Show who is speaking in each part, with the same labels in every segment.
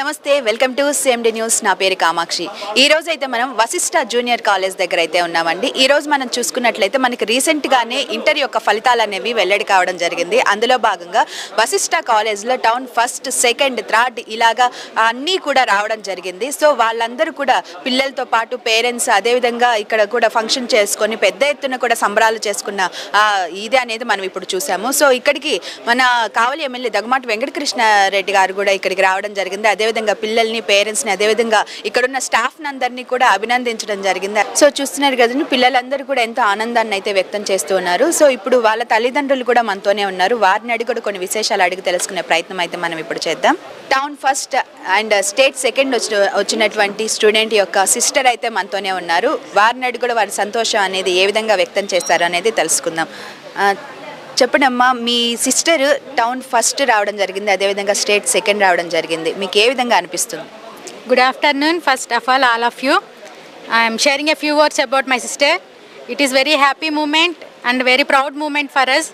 Speaker 1: నమస్తే, welcome to CMD news. నా పేరు కామాక్షి. ఈ రోజు అయితే మనం వశిష్ఠ జూనియర్ కాలేజ్ దగ్గర అయితే ఉన్నామండి. ఈ రోజు మనం చూసుకున్నట్లయితే మనకి రీసెంట్ గానే ఇంటర్ యొక్క ఫలితాలు అనేవి వెల్లడి కావడం జరిగింది. అందులో భాగంగా వశిష్ఠ కాలేజ్లో టౌన్ ఫస్ట్, సెకండ్, థర్డ్ ఇలాగా అన్నీ కూడా రావడం జరిగింది. సో వాళ్ళందరూ కూడా పిల్లలతో పాటు పేరెంట్స్ అదేవిధంగా ఇక్కడ కూడా ఫంక్షన్ చేసుకొని పెద్ద ఎత్తున కూడా సంబరాలు చేసుకున్న ఇది అనేది మనం ఇప్పుడు చూసాము. సో ఇక్కడికి మన కావలి ఎమ్మెల్యే దగ్గుమాటి వెంకటకృష్ణారెడ్డి గారు కూడా ఇక్కడికి రావడం జరిగింది. అదేవిధంగా పిల్లల్ని, పేరెంట్స్ని, అదేవిధంగా ఇక్కడున్న స్టాఫ్ని అందరినీ కూడా అభినందించడం జరిగింది. సో చూస్తున్నారు కదండి, పిల్లలందరూ కూడా ఎంతో ఆనందాన్ని అయితే వ్యక్తం చేస్తూ ఉన్నారు. సో ఇప్పుడు వాళ్ళ తల్లిదండ్రులు కూడా మనతోనే ఉన్నారు. వారిని అడిగి కూడా కొన్ని విశేషాలు అడిగి తెలుసుకునే ప్రయత్నం అయితే మనం ఇప్పుడు చేద్దాం. Town first and state second వచ్చినటువంటి స్టూడెంట్ యొక్క సిస్టర్ అయితే మనతోనే ఉన్నారు. వారిని అడిగి కూడా వారి సంతోషం అనేది ఏ విధంగా వ్యక్తం చేస్తారు అనేది తెలుసుకుందాం. చెప్పండమ్మా, మీ సిస్టర్ టౌన్ ఫస్ట్ రావడం జరిగింది, అదేవిధంగా స్టేట్ సెకండ్ రావడం జరిగింది. మీకు ఏ విధంగా అనిపిస్తుంది?
Speaker 2: Good afternoon. First of all of you. I am sharing a few words about my sister. It is very happy moment and very proud moment for us.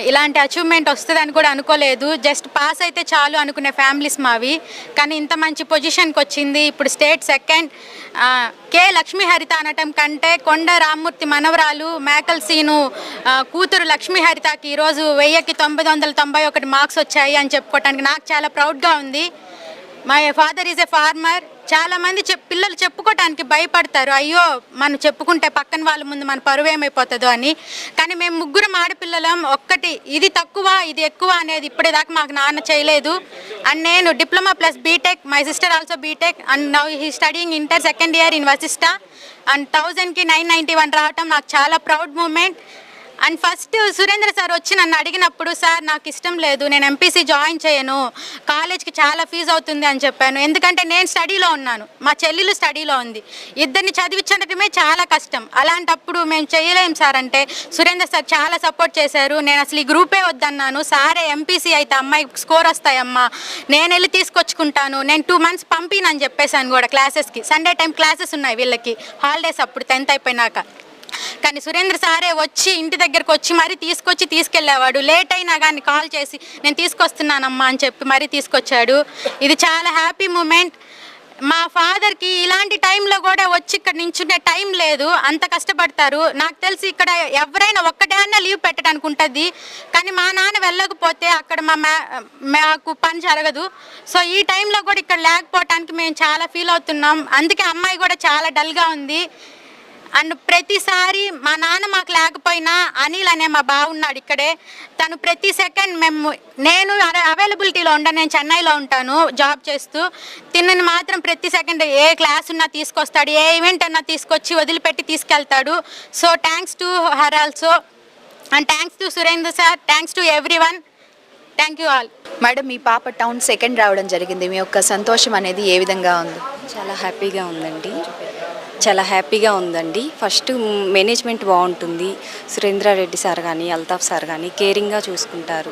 Speaker 2: ఇలాంటి achievement వస్తుందని కూడా అనుకోలేదు. జస్ట్ పాస్ అయితే చాలు అనుకునే ఫ్యామిలీస్ మావి. కానీ ఇంత మంచి పొజిషన్కి వచ్చింది. ఇప్పుడు స్టేట్ సెకండ్ కే లక్ష్మీ హరిత అనటం కంటే కొండ రామ్మూర్తి మనవరాలు మేకల్ సీను కూతురు లక్ష్మీ హరితకి ఈరోజు 1000కి 991 మార్క్స్ వచ్చాయి అని చెప్పుకోవటానికి నాకు చాలా ప్రౌడ్గా ఉంది. My father is a farmer. చాలామంది పిల్లలు చెప్పుకోవటానికి భయపడతారు, అయ్యో మనం చెప్పుకుంటే పక్కన వాళ్ళ ముందు మన పరువు ఏమైపోతుందో అని. కానీ మేము ముగ్గురం ఆడపిల్లలం. ఒక్కటి ఇది తక్కువ ఇది ఎక్కువ అనేది ఇప్పటిదాకా మాకు నాన్న చేయలేదు. అండ్ నేను diploma plus B Tech, my sister also B Tech and now he studying inter second year in Vashishta. And 1000కి 991 రావటం నాకు చాలా proud moment. And first Surendra sir వచ్చి నన్ను అడిగినప్పుడు, సార్ నాకు ఇష్టం లేదు, నేను ఎంపీసీ జాయిన్ చేయను, కాలేజ్కి చాలా ఫీజు అవుతుంది అని చెప్పాను. ఎందుకంటే నేను స్టడీలో ఉన్నాను, మా చెల్లెలు స్టడీలో ఉంది, ఇద్దరిని చదివించడమే చాలా కష్టం. అలాంటప్పుడు మేము చేయలేం సార్ అంటే సురేంద్ర సార్ చాలా సపోర్ట్ చేశారు. నేను అసలు ఈ గ్రూపే వద్దన్నాను. సారే ఎంపీసీ అయితే అమ్మాయి స్కోర్ వస్తాయమ్మా, నేను వెళ్ళి తీసుకొచ్చుకుంటాను, నేను 2 months పంపినని చెప్పేశాను కూడా క్లాసెస్కి. సండే టైం క్లాసెస్ ఉన్నాయి వీళ్ళకి, హాలిడేస్ అప్పుడు 10th అయిపోయినాక. కానీ సురేంద్ర సారే వచ్చి ఇంటి దగ్గరకు వచ్చి మరీ తీసుకెళ్ళేవాడు. లేట్ అయినా కానీ కాల్ చేసి నేను తీసుకొస్తున్నానమ్మా అని చెప్పి మరీ తీసుకొచ్చాడు. ఇది చాలా హ్యాపీ మూమెంట్. మా ఫాదర్కి ఇలాంటి టైంలో కూడా వచ్చి ఇక్కడ నించునే టైం లేదు, అంత కష్టపడతారు. నాకు తెలిసి ఇక్కడ ఎవరైనా ఒక్కడైనా లీవ్ పెట్టడానికి ఉంటుంది, కానీ మా నాన్న వెళ్ళకపోతే అక్కడ మాకు పని జరగదు. సో ఈ టైంలో కూడా ఇక్కడ లేకపోవటానికి మేము చాలా ఫీల్ అవుతున్నాం. అందుకే అమ్మాయి కూడా చాలా డల్గా ఉంది. అండ్ ప్రతిసారి మా నాన్న మాకు లేకపోయినా అనిల్ అనే మా బావ ఉన్నాడు ఇక్కడే, తను ప్రతి సెకండ్ నేను అవైలబిలిటీలో ఉంటాను, నేను చెన్నైలో ఉంటాను జాబ్ చేస్తూ. తిన్నని మాత్రం ప్రతి సెకండ్ ఏ క్లాస్ ఉన్నా తీసుకొస్తాడు, ఏ ఈవెంట్ అన్నా తీసుకొచ్చి వదిలిపెట్టి తీసుకెళ్తాడు. So thanks to her also and thanks to Surendra sir, thanks to everyone. Thank you all.
Speaker 1: Madam, మీ పాప టౌన్ సెకండ్ రావడం జరిగింది, మీ యొక్క సంతోషం అనేది ఏ విధంగా ఉంది?
Speaker 3: చాలా హ్యాపీగా ఉందండి. ఫస్ట్ మేనేజ్మెంట్ బాగుంటుంది. సురేంద్రారెడ్డి సార్ కానీ అల్తాఫ్ సార్ కానీ కేరింగ్గా చూసుకుంటారు.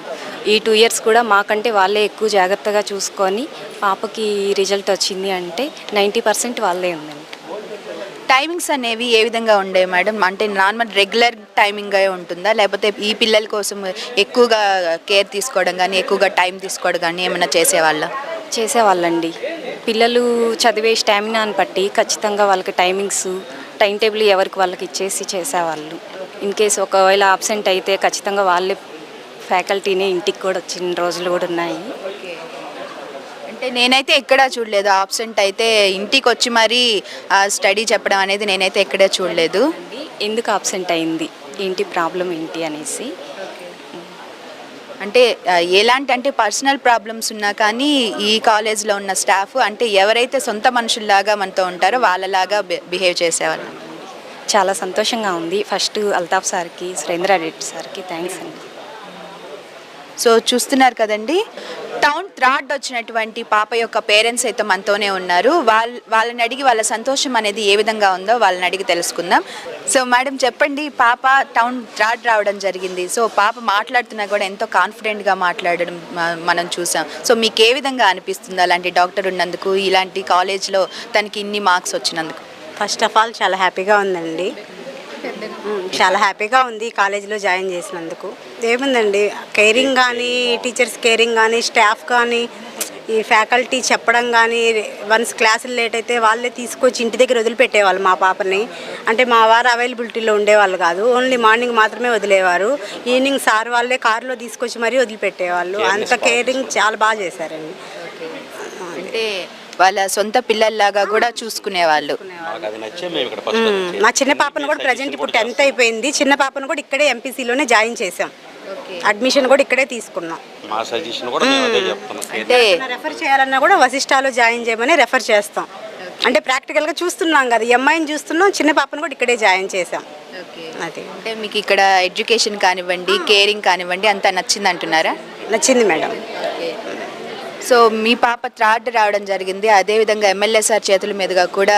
Speaker 3: ఈ 2 years కూడా మాకంటే వాళ్ళే ఎక్కువ జాగ్రత్తగా చూసుకొని పాపకి రిజల్ట్ వచ్చింది అంటే 90% వాళ్ళే ఉందండి.
Speaker 1: టైమింగ్స్ అనేవి ఏ విధంగా ఉండే మేడం? అంటే నార్మల్ రెగ్యులర్ టైమింగ్గా ఉంటుందా, లేకపోతే ఈ పిల్లల కోసం ఎక్కువగా కేర్ తీసుకోవడం కానీ ఎక్కువగా టైం తీసుకోవడం కానీ ఏమైనా
Speaker 3: చేసేవాళ్ళండి. పిల్లలు చదివే స్టామినాని బట్టి ఖచ్చితంగా వాళ్ళకి టైం టేబుల్ ఎవరికి వాళ్ళకి ఇచ్చేసి చేసేవాళ్ళు. ఇన్ కేసు ఒకవేళ అబ్సెంట్ అయితే ఖచ్చితంగా వాళ్ళే ఫ్యాకల్టీని ఇంటికి కూడా వచ్చిన రోజులు కూడా ఉన్నాయి.
Speaker 1: అంటే నేనైతే ఎక్కడా చూడలేదు, ఆబ్సెంట్ అయితే ఇంటికి వచ్చి మరీ స్టడీ చెప్పడం అనేది నేనైతే ఎక్కడా చూడలేదు.
Speaker 3: ఎందుకు అబ్సెంట్ అయింది, ఏంటి ప్రాబ్లం ఏంటి అనేసి.
Speaker 1: అంటే ఎలాంటి అంటే పర్సనల్ ప్రాబ్లమ్స్ ఉన్నా కానీ ఈ కాలేజ్లో ఉన్న స్టాఫ్ అంటే ఎవరైతే సొంత మనుషుల్లాగా మనతో ఉంటారో వాళ్ళలాగా బిహేవ్ చేసేవాళ్ళు.
Speaker 3: చాలా సంతోషంగా ఉంది. ఫస్ట్ అల్తాఫ్ సార్కి, సురేంద్రారెడ్డి సార్కి థ్యాంక్స్ అండి.
Speaker 1: సో చూస్తున్నారు కదండి, టౌన్ థర్డ్ వచ్చినటువంటి పాప యొక్క పేరెంట్స్ అయితే మనతోనే ఉన్నారు. వాళ్ళని అడిగి వాళ్ళ సంతోషం అనేది ఏ విధంగా ఉందో వాళ్ళని అడిగి తెలుసుకుందాం. సో మేడం చెప్పండి, పాప టౌన్ థర్డ్ రావడం జరిగింది. సో పాప మాట్లాడుతున్నా కూడా ఎంతో కాన్ఫిడెంట్గా మాట్లాడడం మనం చూసాం. సో మీకు ఏ విధంగా అనిపిస్తుంది అలాంటి డాక్టర్ ఉన్నందుకు, ఇలాంటి కాలేజ్లో తనకి ఇన్ని మార్క్స్ వచ్చినందుకు?
Speaker 4: ఫస్ట్ ఆఫ్ ఆల్ చాలా హ్యాపీగా ఉందండి. చాలా హ్యాపీగా ఉంది కాలేజీలో జాయిన్ చేసినందుకు. ఏముందండి, కేరింగ్ కానీ టీచర్స్ కేరింగ్ కానీ స్టాఫ్ కానీ ఈ ఫ్యాకల్టీ చెప్పడం కానీ వన్స్ క్లాసులు లేట్ అయితే వాళ్ళే తీసుకొచ్చి ఇంటి దగ్గర వదిలిపెట్టేవాళ్ళు మా పాపని. అంటే మా వారు అవైలబిలిటీలో ఉండేవాళ్ళు కాదు, ఓన్లీ మార్నింగ్ మాత్రమే వదిలేవారు. ఈవినింగ్ సార్ వాళ్ళే కారులో తీసుకొచ్చి మరీ వదిలిపెట్టేవాళ్ళు. అంత కేరింగ్ చాలా బాగా చేశారండి.
Speaker 1: అంటే వాళ్ళ సొంత పిల్లల్లాగా కూడా చూసుకునేవాళ్ళు.
Speaker 4: మా చిన్న పాపను కూడా ప్రజెంట్ ఇప్పుడు 10th అయిపోయింది. చిన్న పాపను కూడా ఇక్కడే ఎంపీసీలోనే జాయిన్ చేసాం. అడ్మిషన్ కూడా ఇక్కడే తీసుకున్నాం.
Speaker 5: మా సజెషన్ కూడా మేము అదే చెప్తున్నాం.
Speaker 1: అంటే
Speaker 4: రెఫర్ చేయాలన్నా కూడా వశిష్టాలో జాయిన్ చేయమని రెఫర్ చేస్తాం. అంటే ప్రాక్టికల్గా చూస్తున్నాం కదా, ఈ అమ్మాయిని చూస్తున్నాం, చిన్న పాపను కూడా ఇక్కడే జాయిన్ చేసాం. అది
Speaker 1: అంటే మీకు ఇక్కడ ఎడ్యుకేషన్ కానివ్వండి, కేరింగ్ కానివ్వండి అంతా నచ్చింది అంటున్నారా?
Speaker 4: నచ్చింది మేడం.
Speaker 1: సో మీ పాప థర్డ్ రావడం జరిగింది, అదేవిధంగా ఎమ్మెల్యే సార్ చేతుల మీదుగా కూడా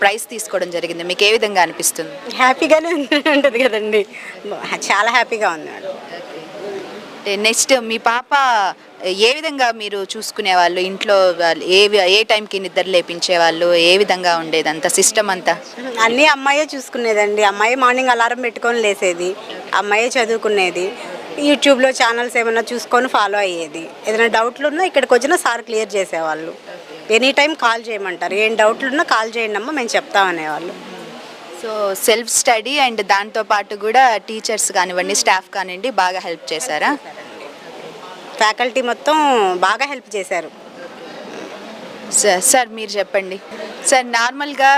Speaker 1: ప్రైజ్ తీసుకోవడం జరిగింది. మీకు ఏ విధంగా అనిపిస్తుంది?
Speaker 4: హ్యాపీగానే ఉంటుంది కదండి, చాలా హ్యాపీగా ఉంది మేడం.
Speaker 1: నెక్స్ట్ మీ పాప ఏ విధంగా మీరు చూసుకునేవాళ్ళు? ఇంట్లో ఏ టైంకి నిద్ర లేపించేవాళ్ళు? ఏ విధంగా ఉండేది అంత సిస్టమ్ అంతా?
Speaker 4: అన్నీ అమ్మాయే చూసుకునేదండి. అమ్మాయి మార్నింగ్ అలారం పెట్టుకొని లేసేది, అమ్మాయే చదువుకునేది. యూట్యూబ్లో ఛానల్స్ ఏమైనా చూసుకొని ఫాలో అయ్యేది. ఏదైనా డౌట్లు ఉన్నా ఇక్కడికి వచ్చినా సార్ క్లియర్ చేసేవాళ్ళు. ఎనీ టైం కాల్ చేయమంటారు, ఏం డౌట్లు ఉన్నా కాల్ చేయండి అమ్మా మేము చెప్తామనేవాళ్ళు.
Speaker 1: సో సెల్ఫ్ స్టడీ అండ్ దాంతోపాటు కూడా టీచర్స్ కానివ్వండి, స్టాఫ్ కానివ్వండి బాగా హెల్ప్ చేశారా?
Speaker 4: ఫ్యాకల్టీ మొత్తం బాగా హెల్ప్ చేశారు.
Speaker 1: సార్ మీరు చెప్పండి సార్. నార్మల్గా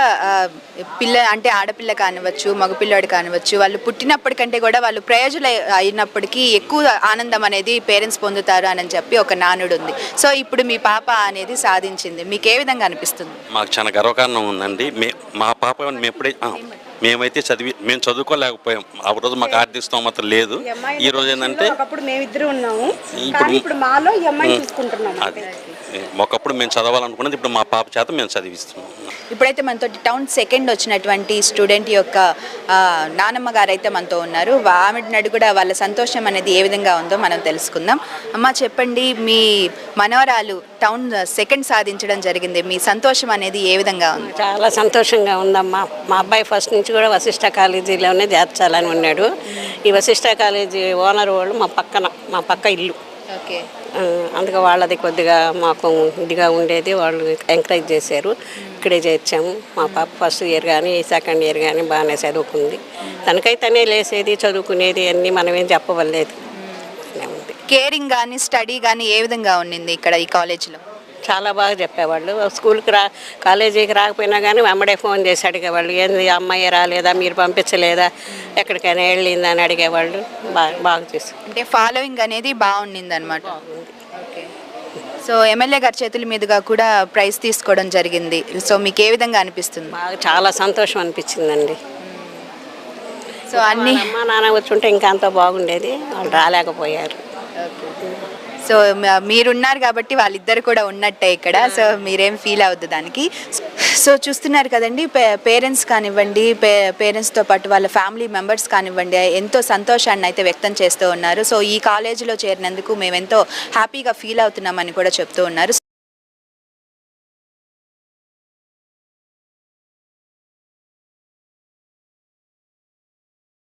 Speaker 1: అంటే ఆడపిల్ల కానివ్వచ్చు, మగపిల్లాడు కానివ్వచ్చు, వాళ్ళు పుట్టినప్పటికంటే కూడా వాళ్ళు ప్రయోజనం అయినప్పటికీ ఎక్కువ ఆనందం అనేది పేరెంట్స్ పొందుతారు అని చెప్పి ఒక నానుడు ఉంది. సో ఇప్పుడు మీ పాప అనేది సాధించింది, మీకు ఏ విధంగా అనిపిస్తుంది?
Speaker 5: మాకు చాలా గర్వకారణం ఉందండి. మా పాప మేమైతే మేము చదువుకోలేకపోయాం. ఆ రోజు మాకు ఆర్థిక స్తోమత లేదు. ఈ రోజు ఏంటంటే
Speaker 4: ఒకప్పుడు మేమిద్దరు ఉన్నాము, ఇప్పుడు మాలో ఈ అమ్మాయిని చూసుకుంటున్నాము.
Speaker 5: అది ఒకప్పుడు మేము చదవాలనుకున్నది ఇప్పుడు మా పాప చేత మేము చదివిస్తున్నాం.
Speaker 1: ఇప్పుడైతే మనతో టౌన్ సెకండ్ వచ్చినటువంటి స్టూడెంట్ యొక్క నానమ్మ గారు అయితే మనతో ఉన్నారు. ఆమె కూడా వాళ్ళ సంతోషం అనేది ఏ విధంగా ఉందో మనం తెలుసుకుందాం. అమ్మ చెప్పండి, మీ మనవరాలు టౌన్ సెకండ్ సాధించడం జరిగింది, మీ సంతోషం అనేది ఏ విధంగా ఉంది?
Speaker 6: చాలా సంతోషంగా ఉందమ్మా. మా అబ్బాయి ఫస్ట్ నుంచి కూడా వశిష్ట కాలేజీలోనే చేర్చాలని ఉన్నాడు. ఈ వశిష్ట కాలేజీ ఓనర్ వాళ్ళు మా పక్క ఇల్లు.
Speaker 1: ఓకే.
Speaker 6: అందుకే వాళ్ళది కొద్దిగా మాకు ఇదిగా ఉండేది, వాళ్ళు ఎంకరేజ్ చేశారు. ఇక్కడే చేర్చాము. మా పాప ఫస్ట్ ఇయర్ కానీ సెకండ్ ఇయర్ కానీ బాగానే చదువుకుంది. తనకైతేనే లేసేది, చదువుకునేది అన్నీ మనమేం చెప్పవలేదు.
Speaker 1: కేరింగ్ కానీ స్టడీ కానీ ఏ విధంగా ఉండింది ఇక్కడ ఈ కాలేజీలో?
Speaker 6: చాలా బాగా చెప్పేవాళ్ళు. స్కూల్కి కాలేజీకి రాకపోయినా కానీ వెంబడే ఫోన్ చేసి అడిగేవాళ్ళు, ఏంది అమ్మాయి రాలేదా, మీరు పంపించలేదా, ఎక్కడికైనా వెళ్ళిందా అని అడిగేవాళ్ళు. బాగా చేసి
Speaker 1: అంటే ఫాలోయింగ్ అనేది బాగుండింది అనమాట. సో ఎమ్మెల్యే గారి చేతుల మీదుగా కూడా ప్రైజ్ తీసుకోవడం జరిగింది. సో మీకు ఏ విధంగా అనిపిస్తుంది?
Speaker 6: బాగా చాలా సంతోషం అనిపించిందండి.
Speaker 1: సో అన్నీ
Speaker 6: అమ్మ నాన్న వచ్చుంటే ఇంకా అంత బాగుండేది, వాళ్ళు రాలేకపోయారు.
Speaker 1: సో మీరున్నారు కాబట్టి వాళ్ళిద్దరు కూడా ఉన్నట్టే ఇక్కడ. సో మీరేం ఫీల్ అవుద్దు దానికి. సో చూస్తున్నారు కదండి, పేరెంట్స్ కానివ్వండి, పేరెంట్స్తో పాటు వాళ్ళ ఫ్యామిలీ మెంబర్స్ కానివ్వండి ఎంతో సంతోషాన్ని అయితే వ్యక్తం చేస్తూ ఉన్నారు. సో ఈ కాలేజీలో చేరినందుకు మేము ఎంతో హ్యాపీగా ఫీల్ అవుతున్నామని కూడా చెప్తూ ఉన్నారు.